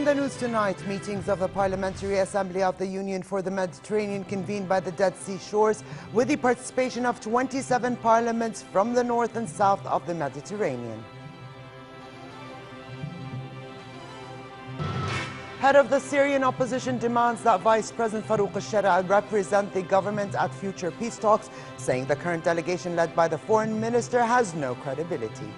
In the news tonight, meetings of the Parliamentary Assembly of the Union for the Mediterranean convened by the Dead Sea Shores with the participation of 27 parliaments from the north and south of the Mediterranean. Head of the Syrian opposition demands that Vice President Farouk al-Shara represent the government at future peace talks, saying the current delegation led by the foreign minister has no credibility.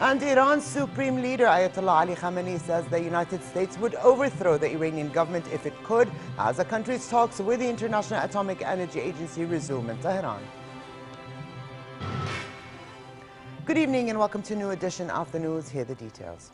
And Iran's supreme leader Ayatollah Ali Khamenei says the United States would overthrow the Iranian government if it could, as the country's talks with the International Atomic Energy Agency resume in Tehran. Good evening and welcome to a new edition of the news. Here are the details.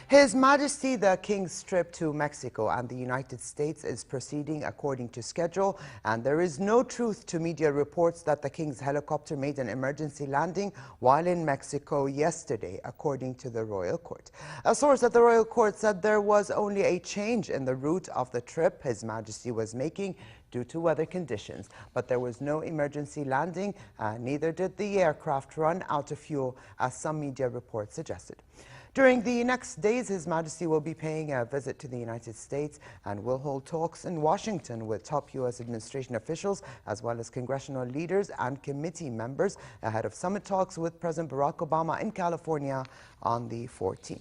His Majesty the King's trip to Mexico and the United States is proceeding according to schedule, and there is no truth to media reports that the King's helicopter made an emergency landing while in Mexico yesterday, according to the Royal Court. A source at the Royal Court said there was only a change in the route of the trip His Majesty was making due to weather conditions, but there was no emergency landing, neither did the aircraft run out of fuel, as some media reports suggested. During the next days, His Majesty will be paying a visit to the United States and will hold talks in Washington with top U.S. administration officials, as well as congressional leaders and committee members, ahead of summit talks with President Barack Obama in California on the 14th.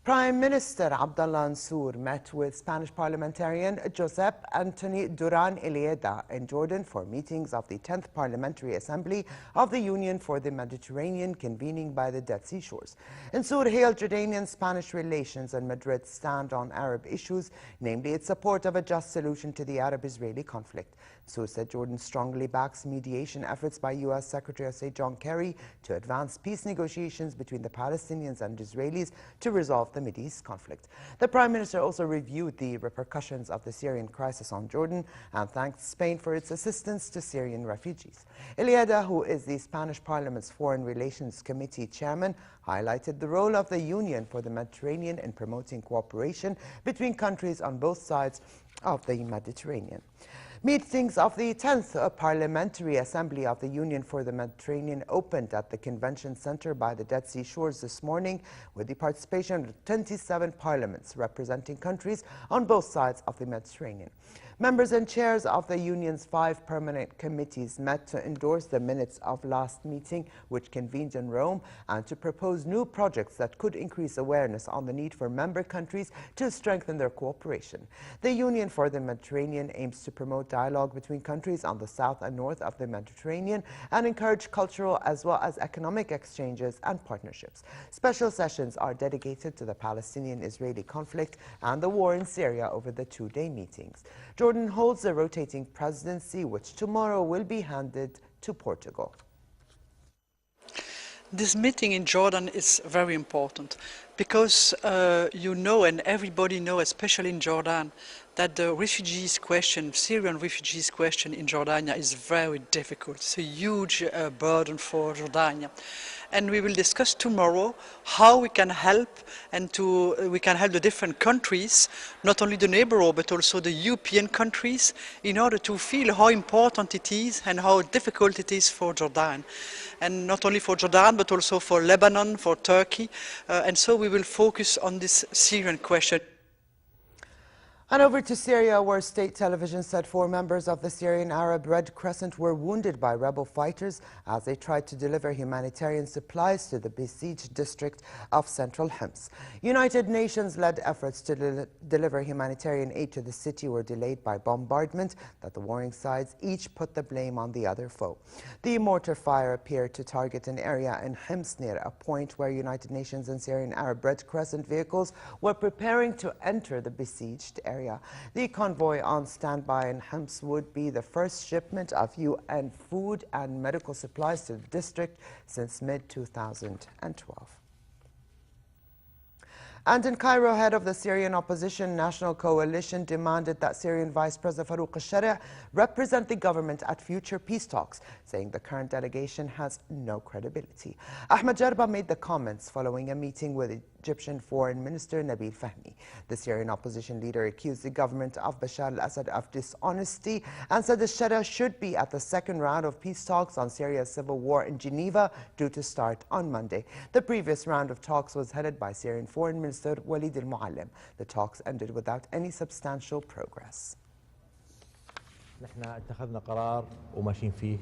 Prime Minister Abdullah Ansur met with Spanish parliamentarian Josep Antoni Duran Illieda in Jordan for meetings of the 10th Parliamentary Assembly of the Union for the Mediterranean convening by the Dead Sea Shores. Ansur hailed Jordanian-Spanish relations and Madrid's stand on Arab issues, namely its support of a just solution to the Arab-Israeli conflict. Ansur said Jordan strongly backs mediation efforts by U.S. Secretary of State John Kerry to advance peace negotiations between the Palestinians and Israelis to resolve the Mideast conflict. The Prime Minister also reviewed the repercussions of the Syrian crisis on Jordan and thanked Spain for its assistance to Syrian refugees. Illieda, who is the Spanish Parliament's Foreign Relations Committee chairman, highlighted the role of the Union for the Mediterranean in promoting cooperation between countries on both sides of the Mediterranean. Meetings of the 10th Parliamentary Assembly of the Union for the Mediterranean opened at the Convention Center by the Dead Sea Shores this morning with the participation of 27 parliaments representing countries on both sides of the Mediterranean. Members and chairs of the Union's 5 permanent committees met to endorse the minutes of last meeting, which convened in Rome, and to propose new projects that could increase awareness on the need for member countries to strengthen their cooperation. The Union for the Mediterranean aims to promote dialogue between countries on the south and north of the Mediterranean and encourage cultural as well as economic exchanges and partnerships. Special sessions are dedicated to the Palestinian-Israeli conflict and the war in Syria over the 2-day meetings. Jordan holds the rotating presidency, which tomorrow will be handed to Portugal. This meeting in Jordan is very important because you know, and everybody knows, especially in Jordan, that the refugees question, Syrian refugees question in Jordania is very difficult. It's a huge burden for Jordania. And we will discuss tomorrow how we can help we can help the different countries, not only the neighborhood but also the European countries, in order to feel how important it is and how difficult it is for Jordan. And not only for Jordan but also for Lebanon, for Turkey. And so we will focus on this Syrian question. And over to Syria, where state television said 4 members of the Syrian Arab Red Crescent were wounded by rebel fighters as they tried to deliver humanitarian supplies to the besieged district of central Hims. United Nations-led efforts to deliver humanitarian aid to the city were delayed by bombardment that the warring sides each put the blame on the other foe. The mortar fire appeared to target an area in Hims near a point where United Nations and Syrian Arab Red Crescent vehicles were preparing to enter the besieged area. The convoy on standby in Hims would be the first shipment of UN food and medical supplies to the district since mid-2012. And in Cairo, head of the Syrian Opposition National Coalition demanded that Syrian Vice President Farouk al-Shara represent the government at future peace talks, saying the current delegation has no credibility. Ahmed Jarba made the comments following a meeting with Egyptian Foreign Minister Nabil Fahmy. The Syrian opposition leader accused the government of Bashar al-Assad of dishonesty and said the Shura should be at the second round of peace talks on Syria's civil war in Geneva, due to start on Monday. The previous round of talks was headed by Syrian Foreign Minister Walid al-Muallim. The talks ended without any substantial progress. نحن اتخذنا قرار وماشيين فيه.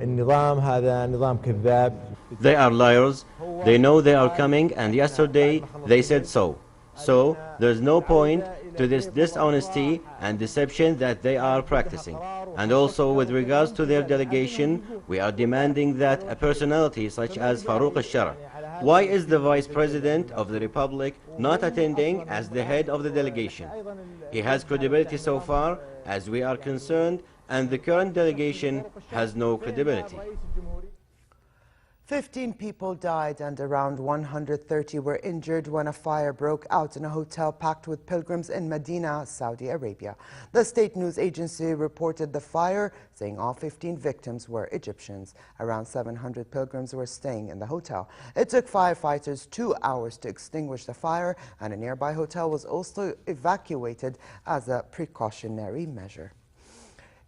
النظام هذا نظام كذاب. They are liars. They know they are coming, and yesterday they said so. So there's no point to this dishonesty and deception that they are practicing. And also with regards to their delegation, we are demanding that a personality such as Farouk al-Shara. Why is the Vice President of the Republic not attending as the head of the delegation? He has credibility so far as we are concerned, and the current delegation has no credibility. 15 people died and around 130 were injured when a fire broke out in a hotel packed with pilgrims in Medina, Saudi Arabia. The state news agency reported the fire, saying all 15 victims were Egyptians. Around 700 pilgrims were staying in the hotel. It took firefighters 2 hours to extinguish the fire, and a nearby hotel was also evacuated as a precautionary measure.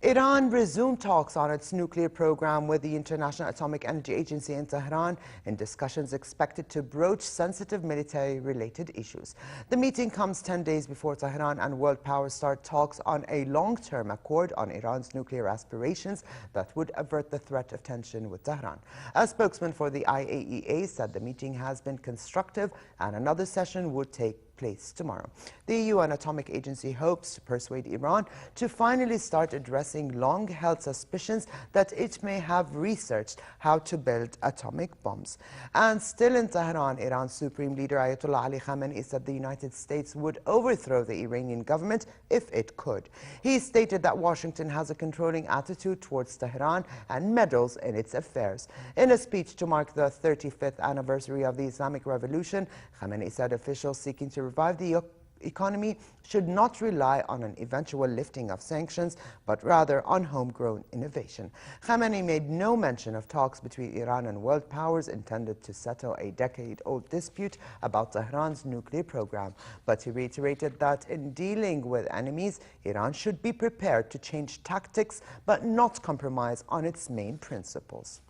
Iran resumed talks on its nuclear program with the International Atomic Energy Agency in Tehran in discussions expected to broach sensitive military-related issues. The meeting comes 10 days before Tehran and world powers start talks on a long-term accord on Iran's nuclear aspirations that would avert the threat of tension with Tehran. A spokesman for the IAEA said the meeting has been constructive and another session would take place tomorrow. The UN Atomic Agency hopes to persuade Iran to finally start addressing long-held suspicions that it may have researched how to build atomic bombs. And still in Tehran, Iran's Supreme Leader Ayatollah Ali Khamenei said the United States would overthrow the Iranian government if it could. He stated that Washington has a controlling attitude towards Tehran and meddles in its affairs. In a speech to mark the 35th anniversary of the Islamic Revolution, Khamenei said officials seeking to revive the economy should not rely on an eventual lifting of sanctions, but rather on homegrown innovation. Khamenei made no mention of talks between Iran and world powers intended to settle a decade-old dispute about Tehran's nuclear program, but he reiterated that in dealing with enemies, Iran should be prepared to change tactics, but not compromise on its main principles.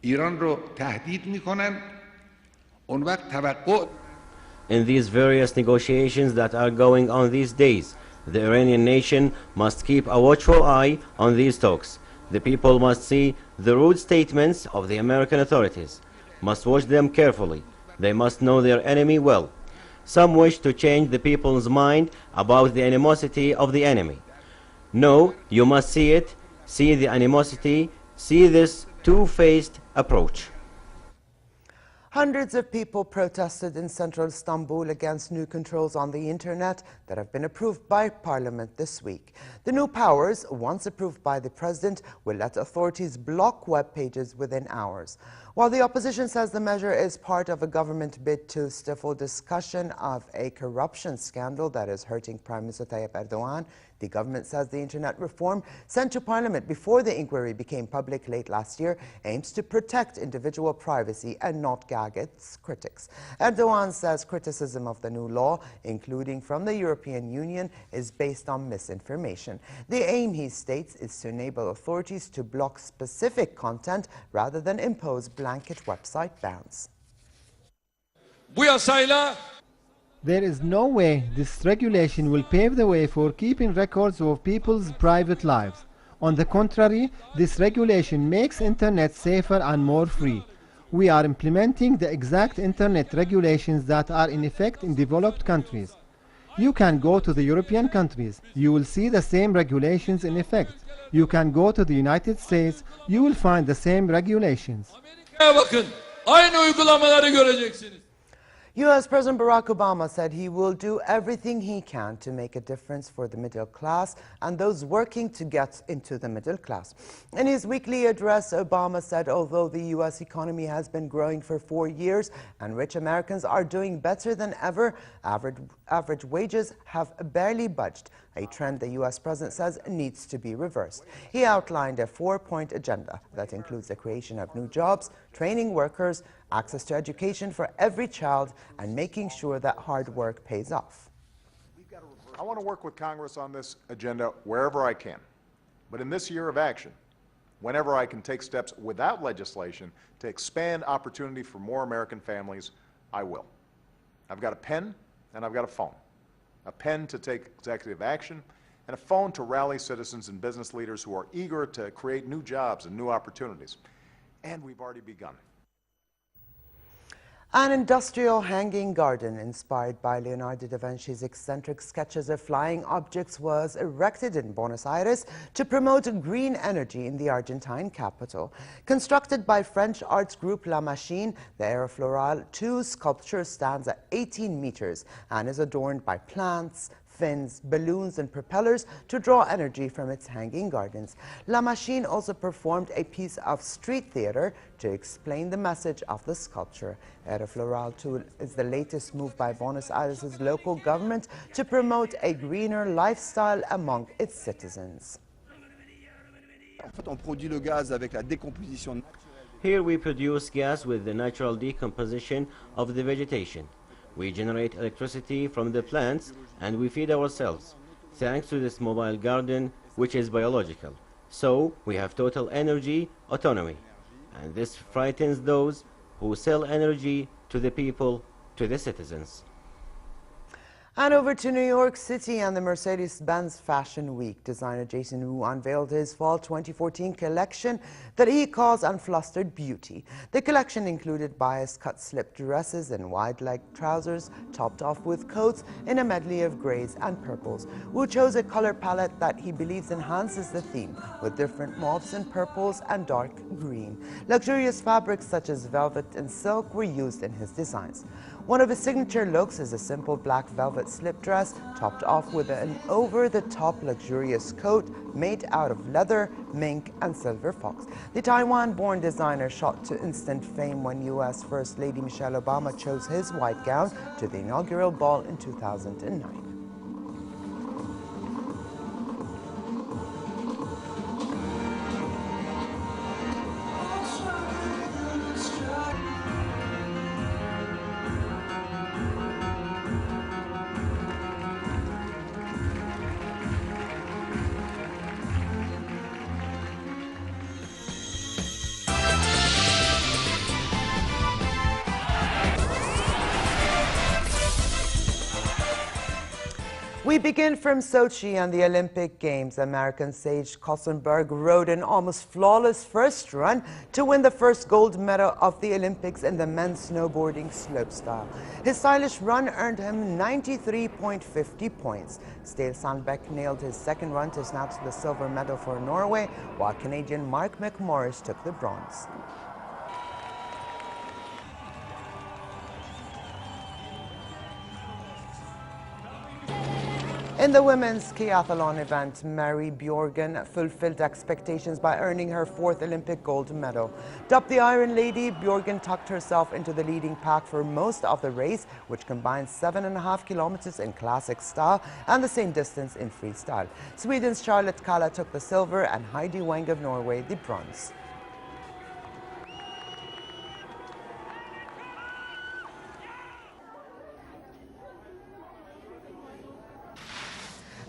ایران رو تهدید میکنن اون وقت توقع In these various negotiations that are going on these days, the Iranian nation must keep a watchful eye on these talks. The people must see the rude statements of the American authorities, must watch them carefully. They must know their enemy well. Some wish to change the people's mind about the animosity of the enemy. No, you must see it, see the animosity, see this two-faced approach. Hundreds of people protested in central Istanbul against new controls on the internet that have been approved by Parliament this week. The new powers, once approved by the President, will let authorities block web pages within hours. While the opposition says the measure is part of a government bid to stifle discussion of a corruption scandal that is hurting Prime Minister Tayyip Erdogan, the government says the internet reform sent to Parliament before the inquiry became public late last year aims to protect individual privacy and not gag its critics. Erdogan says criticism of the new law, including from the European Union, is based on misinformation. The aim, he states, is to enable authorities to block specific content rather than impose blanket website bans. There is no way this regulation will pave the way for keeping records of people's private lives. On the contrary, this regulation makes internet safer and more free. We are implementing the exact internet regulations that are in effect in developed countries. You can go to the European countries, you will see the same regulations in effect. You can go to the United States, you will find the same regulations. U.S. President Barack Obama said he will do everything he can to make a difference for the middle class and those working to get into the middle class. In his weekly address, Obama said although the U.S. economy has been growing for 4 years and rich Americans are doing better than ever, average wages have barely budged, a trend the U.S. president says needs to be reversed. He outlined a 4-point agenda that includes the creation of new jobs, training workers, access to education for every child, and making sure that hard work pays off. I want to work with Congress on this agenda wherever I can. But in this year of action, whenever I can take steps without legislation to expand opportunity for more American families, I will. I've got a pen and I've got a phone. A pen to take executive action, and a phone to rally citizens and business leaders who are eager to create new jobs and new opportunities. And we've already begun. An industrial hanging garden inspired by Leonardo da Vinci's eccentric sketches of flying objects was erected in Buenos Aires to promote green energy in the Argentine capital. Constructed by French arts group La Machine, the Aerofloral 2 sculpture stands at 18 meters and is adorned by plants, fins, balloons, and propellers to draw energy from its hanging gardens. La Machine also performed a piece of street theater to explain the message of the sculpture. Aerofloral 2 is the latest move by Buenos Aires' local government to promote a greener lifestyle among its citizens. Here we produce gas with the natural decomposition of the vegetation. We generate electricity from the plants and we feed ourselves, thanks to this mobile garden, which is biological. So we have total energy autonomy. And this frightens those who sell energy to the people, to the citizens. And over to New York City and the Mercedes-Benz Fashion Week. Designer Jason Wu unveiled his Fall 2014 collection that he calls Unflustered Beauty. The collection included bias-cut slip dresses and wide-leg trousers, topped off with coats in a medley of grays and purples. Wu chose a color palette that he believes enhances the theme, with different mauves and purples and dark green. Luxurious fabrics such as velvet and silk were used in his designs. One of his signature looks is a simple black velvet slip dress topped off with an over-the-top luxurious coat made out of leather, mink, and silver fox. The Taiwan-born designer shot to instant fame when U.S. First Lady Michelle Obama chose his white gown to the inaugural ball in 2009. We begin from Sochi and the Olympic Games. American Sage Kossenberg rode an almost flawless first run to win the first gold medal of the Olympics in the men's snowboarding slopestyle. His stylish run earned him 93.50 points. Stale Sandbeck nailed his second run to snatch the silver medal for Norway, while Canadian Mark McMorris took the bronze. In the women's skiathlon event, Mary Bjorgen fulfilled expectations by earning her fourth Olympic gold medal. Dubbed the Iron Lady, Bjorgen tucked herself into the leading pack for most of the race, which combines 7.5 kilometers in classic style and the same distance in freestyle. Sweden's Charlotte Kalla took the silver and Heidi Weng of Norway the bronze.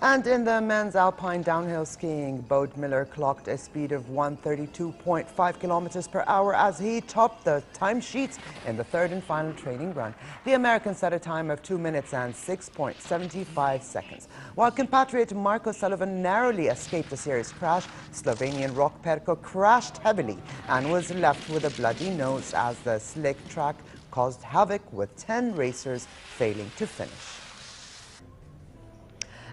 And in the men's alpine downhill skiing, Bode Miller clocked a speed of 132.5 kilometers per hour as he topped the timesheets in the third and final training run. The American set a time of 2 minutes and 6.75 seconds. While compatriot Marko Sullivan narrowly escaped a serious crash, Slovenian Rok Perko crashed heavily and was left with a bloody nose as the slick track caused havoc, with 10 racers failing to finish.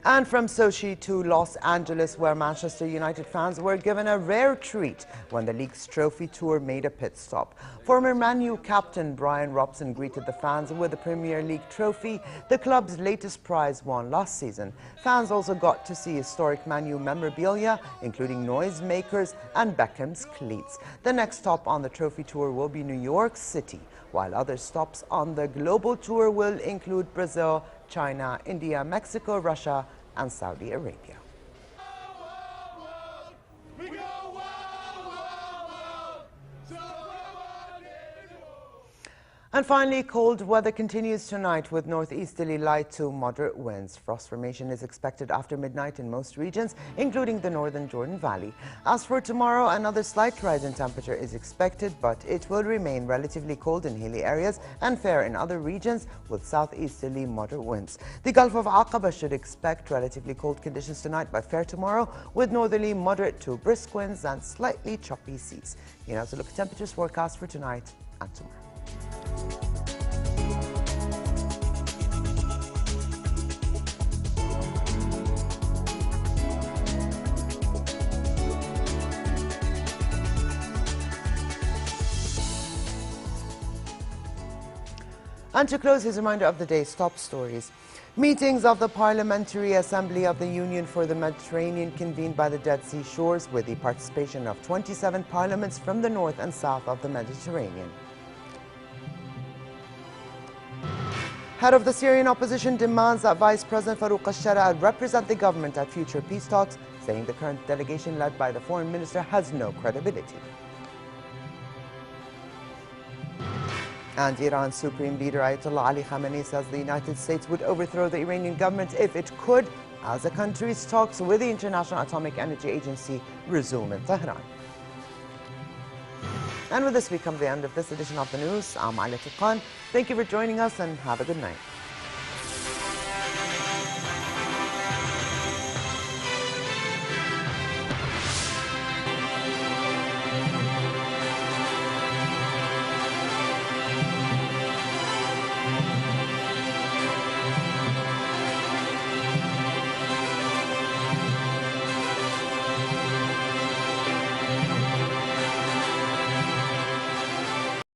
And from Sochi to Los Angeles, where Manchester United fans were given a rare treat when the league's trophy tour made a pit stop. Former Man U captain Brian Robson greeted the fans with the Premier League trophy, the club's latest prize won last season. Fans also got to see historic Man U memorabilia, including noisemakers and Beckham's cleats. The next stop on the trophy tour will be New York City, while other stops on the global tour will include Brazil, China, India, Mexico, Russia, and Saudi Arabia. And finally, cold weather continues tonight with northeasterly light to moderate winds. Frost formation is expected after midnight in most regions, including the northern Jordan Valley. As for tomorrow, another slight rise in temperature is expected, but it will remain relatively cold in hilly areas and fair in other regions with southeasterly moderate winds. The Gulf of Aqaba should expect relatively cold conditions tonight, but fair tomorrow with northerly moderate to brisk winds and slightly choppy seas. You know, so look at temperatures forecast for tonight and tomorrow. And to close, his reminder of the day's top stories. Meetings of the Parliamentary Assembly of the Union for the Mediterranean convened by the Dead Sea shores with the participation of 27 parliaments from the north and south of the Mediterranean. Head of the Syrian opposition demands that Vice President Farouk al-Shara represent the government at future peace talks, saying the current delegation led by the foreign minister has no credibility. And Iran's Supreme Leader Ayatollah Ali Khamenei says the United States would overthrow the Iranian government if it could, as the country's talks with the International Atomic Energy Agency resume in Tehran. And with this, we come to the end of this edition of the news. I'm Alia Tuqan. Thank you for joining us and have a good night.